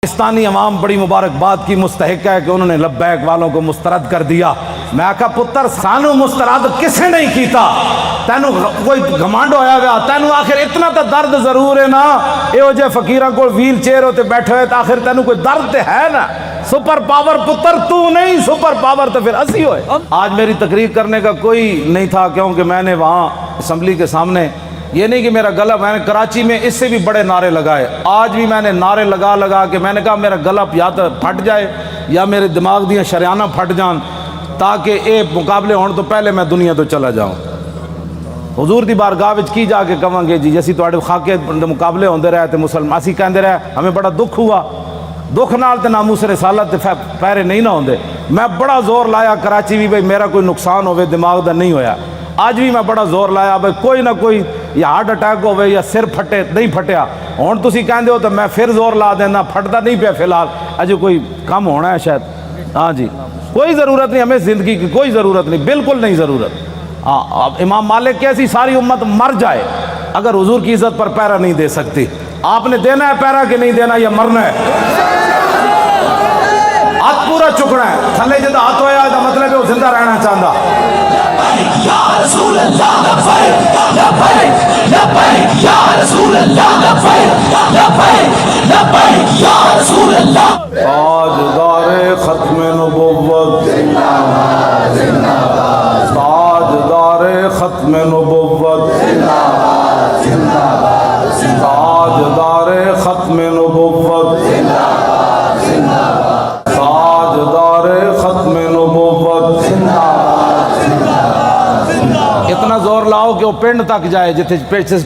پاکستانی عوام بڑی مبارکباد کی مستحق ہے کہ انہوں نے لبیک والوں کو مسترد کر دیا۔ میں کہا پتر سانو مسترد کسے نہیں کیتا، تینو کوئی گھمانڈ ہویا گیا، تینو آخر اتنا تا درد ضرور ہے نا، اے ہو جے فقیران کو ویل چیئر ہوتے بیٹھے ہوئے، آخر تینو کوئی درد تے ہے نا، سپر پاور پتر تو نہیں، سپر پاور تو پھر اسی ہوئے۔ آج میری تقریر کرنے کا کوئی نہیں تھا، کیونکہ میں نے وہاں اسمبلی کے سامنے یہ نہیں کہ میرا گلا، میں نے کراچی میں اس سے بھی بڑے نعرے لگائے، آج بھی میں نے نعرے لگا کے میں نے کہا میرا گلا یا تو پھٹ جائے یا میرے دماغ دیاں شریانہ پھٹ جان، تاکہ اے مقابلے ہون تو پہلے میں دنیا تو چلا جاؤں۔ حضور دی بارگاہ وچ کی جا کے کہاں گے جی جیسی تواڈے خاکے مقابلے ہوندے رہے تے مسلمان اسی کہندے رہے ہمیں بڑا دکھ ہوا، دکھ نال تے ناموس رسالت تے پیرے نہیں نہ ہوندے۔ میں بڑا زور لایا کراچی بھی بھئی میرا کوئی نقصان ہوئے دماغ دا نہیں ہویا، آج بھی میں بڑا زور لایا بھئی کوئی نہ کوئی یا ہارٹ اٹیک ہوئے یا سر پھٹے نہیں پھٹیا، ہون تسی کہندے ہو تو میں پھر زور لا دینا، پھٹتا نہیں پیا فی الحال، اجے کوئی کم ہونا ہے شاید۔ ہاں جی کوئی ضرورت نہیں، ہمیں زندگی کی کوئی ضرورت نہیں، بالکل نہیں ضرورت۔ ہاں امام مالک کیسی ساری امت مر جائے اگر حضور کی عزت پر پیرا نہیں دے سکتی۔ آپ نے دینا ہے پیرا کہ نہیں دینا یا مرنا ہے؟ ہاتھ پورا چکنا ہے، تھلے جدہ ہاتھ ہویا ہے مطلب ہے وہ زندہ رہنا چاہتا۔ یا رسول اللہ لبیک لبیک لبیک یا رسول اللہ لبیک لبیک لبیک یا رسول اللہ۔ تاجدار ختم نبوت زندہ باد زندہ باد، تاجدار ختم نبوت زندہ باد زندہ باد، تاجدار ختم نبوت زندہ باد زندہ باد، تاجدار ختم نبوت زندہ باد زندہ باد۔ اتنا زور لاؤ کہ وہ پنڈ تک جائے، جتھے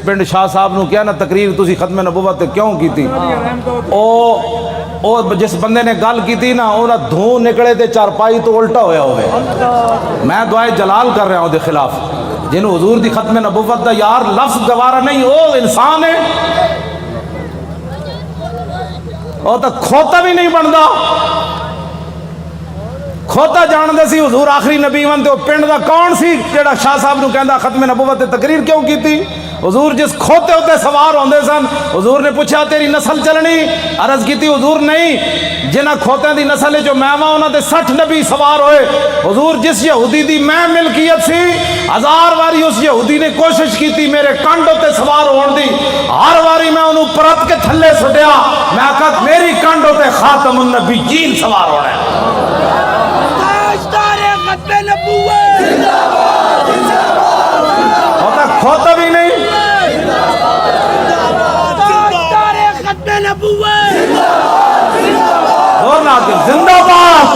پنڈ شاہ صاحب نو کیا نا تقریر تسی ختم نبوت کیوں کی تھی، او جس بندے نے گل کی تھی نا اونا دھوں نکلے تے چارپائی تو الٹا ہویا ہوئے۔ میں دعائے جلال کر رہا ہوں دے خلاف، جنہوں حضور دی ختم نبوت دا یار لفظ گوارا نہیں، او انسان ہے، او تا کھوتا بھی نہیں بندا، کھوتا جان دے سی حضور آخری نبی ون تے وہ پنڈ دا کون سی جیڑا شاہ صاحب نو کہندا ختم نبوت تقریر کیوں کی تھی؟ حضور جس کھوتے ہوتے سوار ہوندے سن، حضور نے پوچھا تیری نسل چلنی؟ عرض کی تھی حضور نہیں، جنہ کھوتیں دی نسل جو میں وہاں انہاں دے 60 نبی سوار ہوئے۔ حضور جس یہودی دی میں ملکیت سی، 1000 واری اس یہودی نے کوشش کی تھی میرے کانڈ ہوتے سوار ہون دی، ہر واری میں انہوں پرت کے تھلے سٹیا، میں کہا میری کانڈ ہوتے خاتم النبیین سوار ہونا ہے۔ ہوتا کھوتا بھی نہیں، اور ناکل زندہ باد،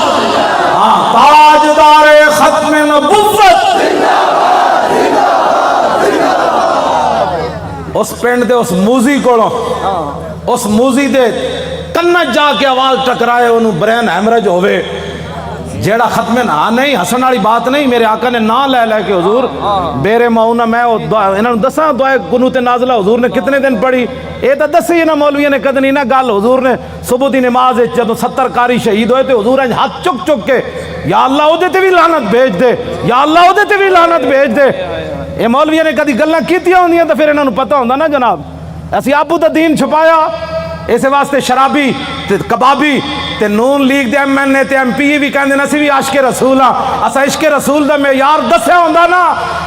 ہاں تاجدار ختم نبوت۔ اس پنڈ دے اس موزی کوڑوں، اس موزی دے کنج جا کے آواز ٹکرائے انہوں برین ہیمرج ہوئے، جیڑا ختم نہ نہیں ہسن والی بات نہیں، میرے آقا نے نا لے لے کے حضور بیرے ماؤنا میں انہوں نے دساں دعائے قنوت نازلہ حضور نے کتنے دن پڑھی، اے تا دسی نا مولویہ نے کدنی نا گل، حضور نے صبح دی نماز جب 70 قاری شہید ہوئے تھے حضور نے ہاتھ چک چک کے یا اللہ او دے تے بھی لعنت بھیج دے، یا اللہ او دے تے بھی لعنت بھیج دے۔ اے مولویہ نے کدی گلاں کیتیاں ہوندیاں تو پھر انہوں نے پتہ ہوندا نا جناب، اسی ابو دا دین چھپایا، اس واسطے شرابی تے کبابی تے نون لیگ دے ایم این اے تے ایم پی بھی کہندے نسی بھی عشق رسول ہاں، اسا عشق رسول دا معیار دسیا ہوندا نا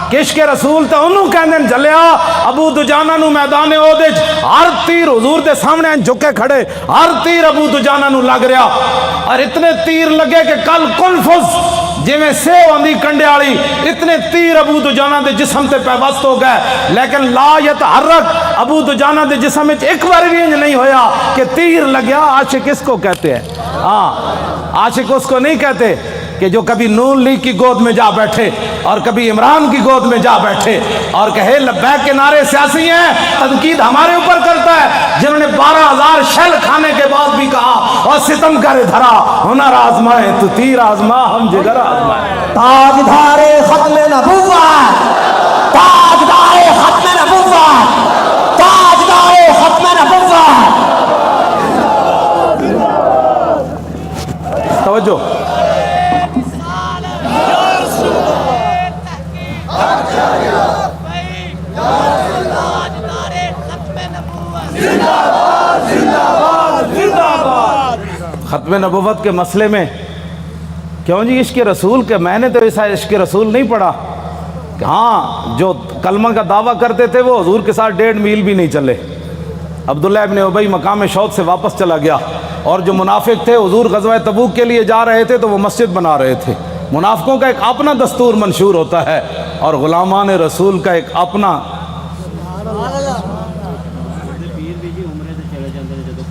کہ عشق رسول تے انہوں کہندے جلیا ابو دجانہ نو میدان اودج ہر تیر حضور دے سامنے جھکے کھڑے، ہر تیر ابو دجانہ نو لگ رہا، اور اتنے تیر لگے کہ کل کنفز جی میں سیو آندھی کنڈے آڑی، اتنے تیر ابو دجانہ دے جسم تے پیوست ہو گئے، لیکن لا یتحرک ابو دجانہ دے جسم میں ایک بار بھی نہیں ہویا کہ تیر لگیا۔ عاشق اس کو کہتے ہیں، ہاں عاشق اس کو نہیں کہتے کہ جو کبھی نون لیگ کی گود میں جا بیٹھے اور کبھی عمران کی گود میں جا بیٹھے اور کہے لبیک کے نعرے سیاسی ہیں، تنقید ہمارے اوپر کرتا ہے، جنہوں نے 12,000 شیل کھانے کے بعد بھی کہا اور ستم کرے دھرا ہنر آزمائے تو تیر آزما ہم جگر آزمائے۔ تاجدار ختم نبوت، تاجدار ختم نبوت، تاجدار ختم نبوت۔ توجہ زندہ باد زندہ باد زندہ باد۔ ختم نبوت کے مسئلے میں کیوں جی عشق رسول کے میں نے تو ایسا عشق رسول نہیں پڑھا کہ ہاں جو کلمہ کا دعویٰ کرتے تھے وہ حضور کے ساتھ 1.5 میل بھی نہیں چلے. عبداللہ ابن ابی مقام شوط سے واپس چلا گیا, اور جو منافق تھے حضور غزوہ تبوک کے لیے جا رہے تھے تو وہ مسجد بنا رہے تھے. منافقوں کا ایک اپنا دستور منشور ہوتا ہے اور غلامان رسول کا ایک اپنا.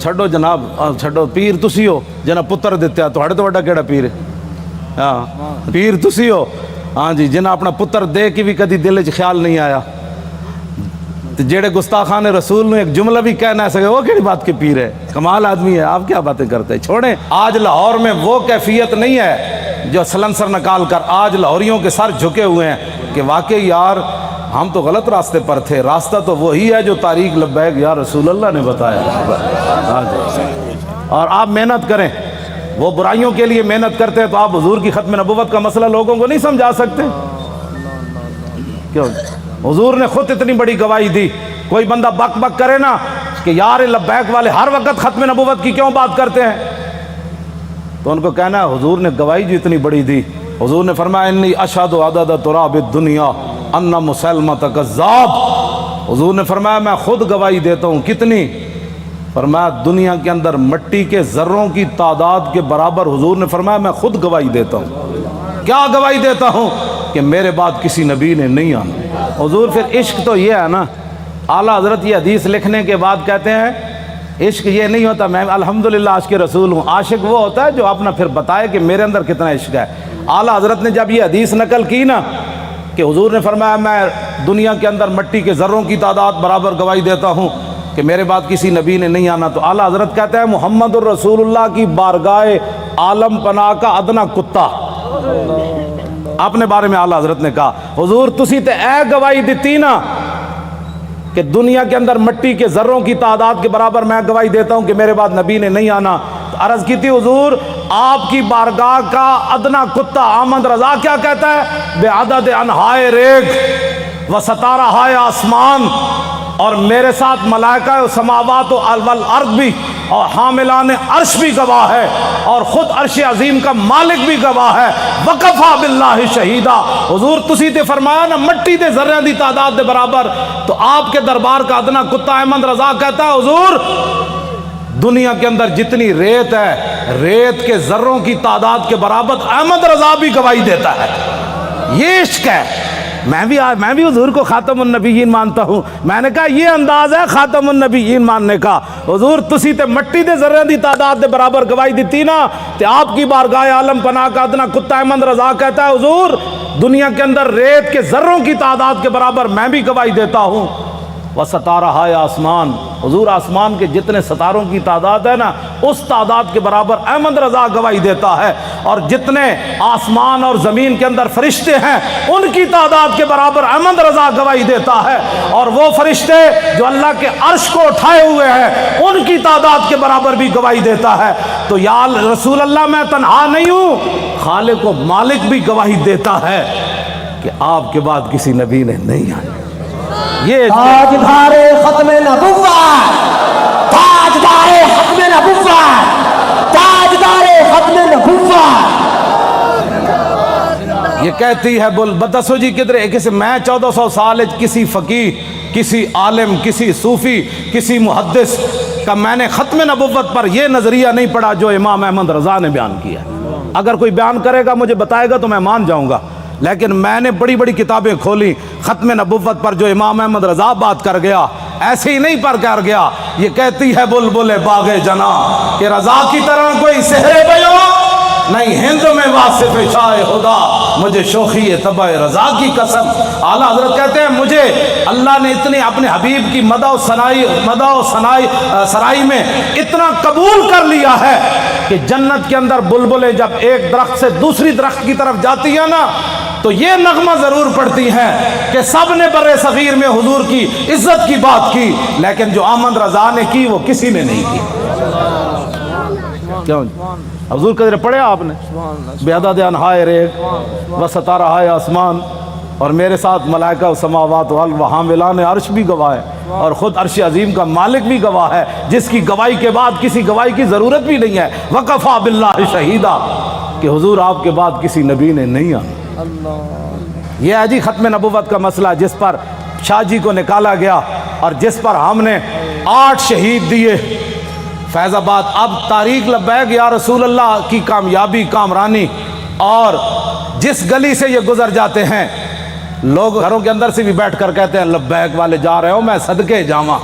چھڈو جناب, چھڈو, پیر تسی ہو جنہ پتر دیتے تو ہڑے تو وڈا کیڑا پیر ہے. ہاں پیر تسی ہو, ہاں جی, جنہ اپنا پتر دے کے بھی کدی دل چ خیال نہیں آیا. جیڑے گستاخان رسول نے ایک جملہ بھی کہہ نہ سکے وہ کیڑی بات کے پیر ہے, کمال آدمی ہے, آپ کیا باتیں کرتے ہیں. چھوڑیں, آج لاہور میں وہ کیفیت نہیں ہے جو سلنسر نکال کر آج لاہوریوں کے سر جھکے ہوئے ہیں کہ واقعی یار ہم تو غلط راستے پر تھے, راستہ تو وہی ہے جو طریق لبیک یا رسول اللہ نے بتایا. ہاں جی, اور آپ محنت کریں, وہ برائیوں کے لیے محنت کرتے ہیں تو آپ حضور کی ختم نبوت کا مسئلہ لوگوں کو نہیں سمجھا سکتے. کیوں, حضور نے خود اتنی بڑی گواہی دی. کوئی بندہ بک بک کرے نا کہ یار لبیک والے ہر وقت ختم نبوت کی کیوں بات کرتے ہیں, تو ان کو کہنا ہے حضور نے گواہی جو اتنی بڑی دی. حضور نے فرمایا انی اشہد عدد تراب الدنیا ان مسلمۃ کذاب. حضور نے فرمایا میں خود گواہی دیتا ہوں. کتنی؟ فرمایا دنیا کے اندر مٹی کے ذروں کی تعداد کے برابر. حضور نے فرمایا میں خود گواہی دیتا ہوں. کیا گواہی دیتا ہوں؟ کہ میرے بعد کسی نبی نے نہیں آنا. حضور پھر عشق تو یہ ہے نا, اعلیٰ حضرت یہ حدیث لکھنے کے بعد کہتے ہیں عشق یہ نہیں ہوتا میں الحمدللہ عاشق رسول ہوں. عاشق وہ ہوتا ہے جو اپنا پھر بتائے کہ میرے اندر کتنا عشق ہے. اعلیٰ حضرت نے جب یہ حدیث نقل کی نا کہ حضور نے فرمایا میں دنیا کے اندر مٹی کے ذروں کی تعداد برابر گواہی دیتا ہوں کہ میرے بعد کسی نبی نے نہیں آنا, تو اعلیٰ حضرت کہتے ہیں محمد الرسول اللہ کی بارگاہ عالم پناہ کا ادنا کتا. اپنے بارے میں اعلیٰ حضرت نے کہا حضور تسی تے اے گواہی دیتی نا کہ دنیا کے اندر مٹی کے ذروں کی تعداد کے برابر میں گواہی دیتا ہوں کہ میرے بعد نبی نے نہیں آنا. عرض کی تھی حضور آپ کی بارگاہ کا ادنا کتا احمد رضا کیا کہتا ہے؟ بے عدد انہائے ریگ و ستارہ ہائے آسمان, اور میرے ساتھ ملائکہ و سماوات و والارض بھی اور حاملان عرش بھی گواہ ہے, اور خود عرش عظیم کا مالک بھی گواہ ہے. وکفا باللہ شہیدہ. حضور تسی تے فرمایا نا مٹی دے ذرے دی تعداد دے برابر, تو آپ کے دربار کا ادنا کتا احمد رضا کہتا ہے حضور دنیا کے اندر جتنی ریت ہے ریت کے ذروں کی تعداد کے برابر احمد رضا بھی گواہی دیتا ہے. یہ عشق ہے. میں بھی حضور کو خاتم النبیین مانتا ہوں. میں نے کہا یہ انداز ہے خاتم النبیین ماننے کا. حضور تسی تے مٹی دے ذرے دی تعداد دے برابر گواہی دیتی نا, تے آپ کی بارگاہ عالم پناہ کا ادنا کتا احمد رضا کہتا ہے حضور دنیا کے اندر ریت کے ذروں کی تعداد کے برابر میں بھی گواہی دیتا ہوں. وہ ستارہ ہے آسمان, حضور آسمان کے جتنے ستاروں کی تعداد ہے نا اس تعداد کے برابر احمد رضا گواہی دیتا ہے, اور جتنے آسمان اور زمین کے اندر فرشتے ہیں ان کی تعداد کے برابر احمد رضا گواہی دیتا ہے, اور وہ فرشتے جو اللہ کے عرش کو اٹھائے ہوئے ہیں ان کی تعداد کے برابر بھی گواہی دیتا ہے. تو یا رسول اللہ میں تنہا نہیں ہوں, خالق و مالک بھی گواہی دیتا ہے کہ آپ کے بعد کسی نبی نے نہیں آنا. یہ تاجدار ختم نبوت, تاجدار ختم نبوت, تاجدار ختم نبوت. یہ کہتی ہے بول بتسو جی کدھر کسی میں 1400 سال کسی فقیہ کسی عالم کسی صوفی کسی محدث کا میں نے ختم نبوت پر یہ نظریہ نہیں پڑھا جو امام احمد رضا نے بیان کیا. اگر کوئی بیان کرے گا مجھے بتائے گا تو میں مان جاؤں گا, لیکن میں نے بڑی بڑی کتابیں کھولی ختم نبوت پر جو امام احمد رضا بات کر گیا ایسے ہی نہیں پر کر گیا. یہ کہتی ہے بلبل باغ جنا کہ رضا کی طرح کوئی سحر بیان نہیں ہند میں واصف شاہ خدا, مجھے شوخی طبع رضا کی قسم. اعلیٰ حضرت کہتے ہیں مجھے اللہ نے اتنے اپنے حبیب کی مدح و سرائی میں اتنا قبول کر لیا ہے کہ جنت کے اندر بلبلیں جب ایک درخت سے دوسری درخت کی طرف جاتی ہیں نا تو یہ نغمہ ضرور پڑتی ہیں کہ سب نے بر صغیر میں حضور کی عزت کی بات کی, لیکن جو احمد رضا نے کی وہ کسی نے نہیں کی. کیوں حضور قدر پڑھے آپ نے؟ بے عدد انہائے ریگ و ستارہ آسمان, اور میرے ساتھ ملائکہ السماوات والارض و حاملان عرش بھی گواہ ہے، اور خود عرش عظیم کا مالک بھی گواہ ہے، جس کی گواہی کے بعد کسی گواہی کی ضرورت بھی نہیں ہے۔ وَكَفَى بِاللَّهِ شَهِيدًا، کہ حضور آپ کے بعد کسی نبی نے نہیں آنا۔ یہ ہے جی ختم نبوت کا مسئلہ، جس پر شاہ جی کو نکالا گیا اور جس پر ہم نے 8 شہید دیے فیض آباد۔ اب تاریخ لبیک یا رسول اللہ کی کامیابی کامرانی، اور جس گلی سے یہ گزر جاتے ہیں لوگ گھروں کے اندر سے بھی بیٹھ کر کہتے ہیں لبیک والے جا رہے ہو، میں صدقے جاواں۔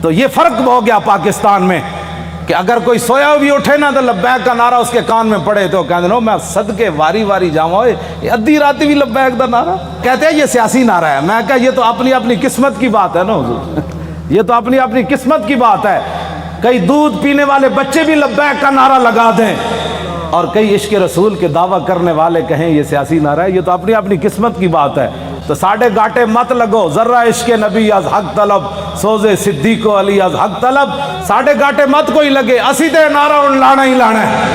تو یہ فرق ہو گیا پاکستان میں کہ اگر کوئی سویا بھی اٹھے نا تو لبیک کا نعرہ اس کے کان میں پڑے تو کہتے ہیں میں صدقے واری واری جاواں۔ یہ ادھی رات بھی لبیک دا نعرہ کہتے ہیں، یہ سیاسی نعرہ ہے۔ میں کہا یہ تو اپنی اپنی قسمت کی بات ہے نا حضور، یہ تو اپنی اپنی قسمت کی بات ہے۔ کئی دودھ پینے والے بچے بھی لبیک کا نعرہ لگا دیں، اور کئی عشق رسول کے دعویٰ کرنے والے کہیں یہ سیاسی نعرہ ہے، یہ تو اپنی اپنی قسمت کی بات ہے۔ تو ساڑھے گاٹے مت لگو، ذرہ عشق نبی از حق طلب، سوزے صدیق و علی از حق طلب۔ ساڑھے گاٹے مت کوئی لگے، اسی تے نعرہ ان لانا ہی لانا ہے۔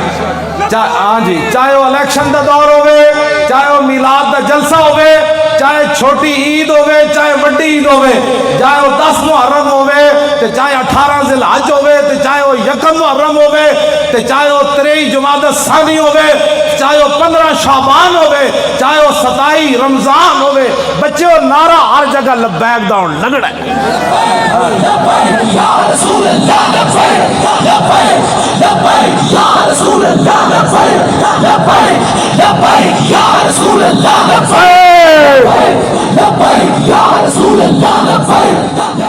ہاں جی، چاہے وہ الیکشن دا دور ہوئے، چاہے وہ میلاد دا جلسہ ہوئے، چاہے چھوٹی عید ہوئے، چاہے بڑی عید ہوئے، چاہے وہ 10 محرم ہوئے، چاہے 18 ذی الحج ہوئے، چاہے وہ 1 محرم ہوئے، چاہے وہ 23 جمادی الثانی ہوئے، چاہے وہ 15 شعبان ہوئے، چاہے وہ 27 رمضان ہوئے، بچے وہ نعرہ ہر جگہ لبیک دا لگڑا ہے۔ لبیک یا رسول اللہ، لبیک لبیک لبیک یا رسول اللہ، لبیک لبیک لبیک یا رسول اللہ، لبیک لبیک یا رسول اللہ، لبیک